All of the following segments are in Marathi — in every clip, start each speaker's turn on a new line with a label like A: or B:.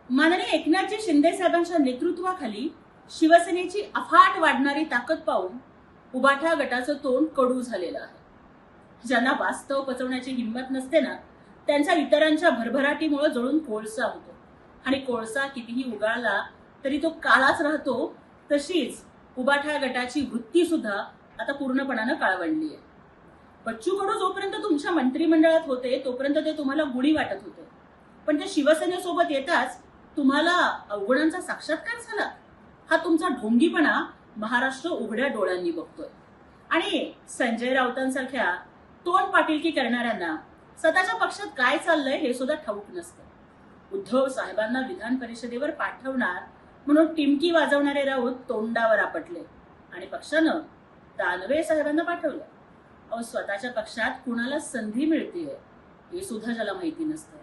A: माननीय एकनाथजी शिंदे साहेबांच्या नेतृत्वाखाली शिवसेनेची अफाट वाढणारी ताकद पाहून उभाठा गटाचं तोंड कडू झालेलं आहे। ज्यांना वास्तव पचवण्याची हिंमत नसते ना, त्यांच्या इतरांच्या भरभराटीमुळे जळून कोळसा होतो आणि कोळसा कितीही उगाळला तरी तो काळाच राहतो। तशीच उभाठा गटाची वृत्ती सुद्धा आता पूर्णपणानं काळवंडली आहे। बच्चू कडू जोपर्यंत तुमच्या मंत्रिमंडळात होते तोपर्यंत ते तुम्हाला गुढी वाटत होते, पण ते शिवसेनेसोबत येताच तुम्हाला अवगुणांचा साक्षात्कार झाला। हा तुमचा ढोंगीपणा महाराष्ट्र उघड्या डोळ्यांनी बघतोय आणि संजय राऊतांसारख्या तोंड पाटीलकी करणाऱ्यांना स्वतःच्या पक्षात काय चाललंय हे सुद्धा ठाऊक नसतं। उद्धव साहेबांना विधान परिषदेवर पाठवणार म्हणून टिमकी वाजवणारे राऊत तोंडावर आपटले आणि पक्षानं दानवे साहेबांना पाठवलं। अहो, स्वतःच्या पक्षात कुणाला संधी मिळतेय हे सुद्धा ज्याला माहिती नसतं,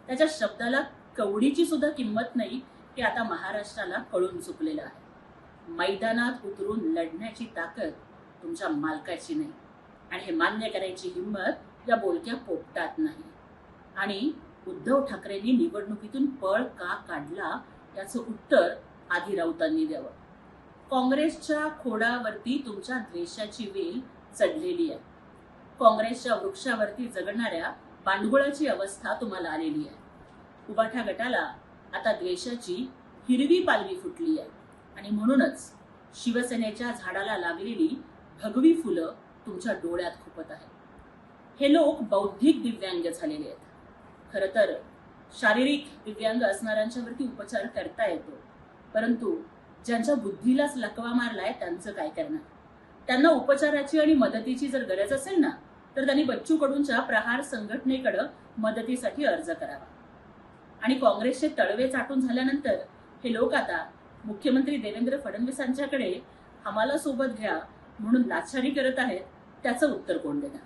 A: त्याच्या शब्दाला कवडीची सुद्धा किंमत नाही हे आता महाराष्ट्राला कळून चुकलेलं आहे। मैदानात उतरून लढण्याची ताकद तुमच्या मालकाची नाही आणि हे मान्य करायची हिंमत या बोलक्या पोपटात नाही। आणि उद्धव ठाकरेंनी निवडणुकीतून पळ का काढला याचं उत्तर आधी राऊतांनी द्यावं। काँग्रेसच्या खोडावरती तुमच्या द्वेषाची वेल चढलेली आहे। काँग्रेसच्या वृक्षावरती जगणाऱ्या पांडुगुळाची अवस्था तुम्हाला आलेली आहे। उभाठा गटाला आता द्वेषाची हिरवी पालवी फुटली आहे आणि म्हणूनच शिवसेनेच्या झाडाला लागलेली भगवी फुलं तुमच्या डोळ्यात खुपत आहेत। हे लोक बौद्धिक दिव्यांग झालेले आहेत। खरं तर शारीरिक दिव्यांग असणाऱ्यांच्यावरती उपचार करता येतो, परंतु ज्यांच्या बुद्धीलाच लकवा मारलाय त्यांचं काय करणार? त्यांना उपचाराची आणि मदतीची जर गरज असेल ना, तर त्यांनी बच्चू कडूंच्या प्रहार संघटनेकडे मदतीसाठी अर्ज करावा। आणि काँग्रेसचे तळवे चाटून झाल्यानंतर हे लोक आता मुख्यमंत्री देवेंद्र फडणवीसांच्याकडे आम्हाला सोबत घ्या म्हणून लाचारी करत आहेत, त्याचं उत्तर कोण देणार?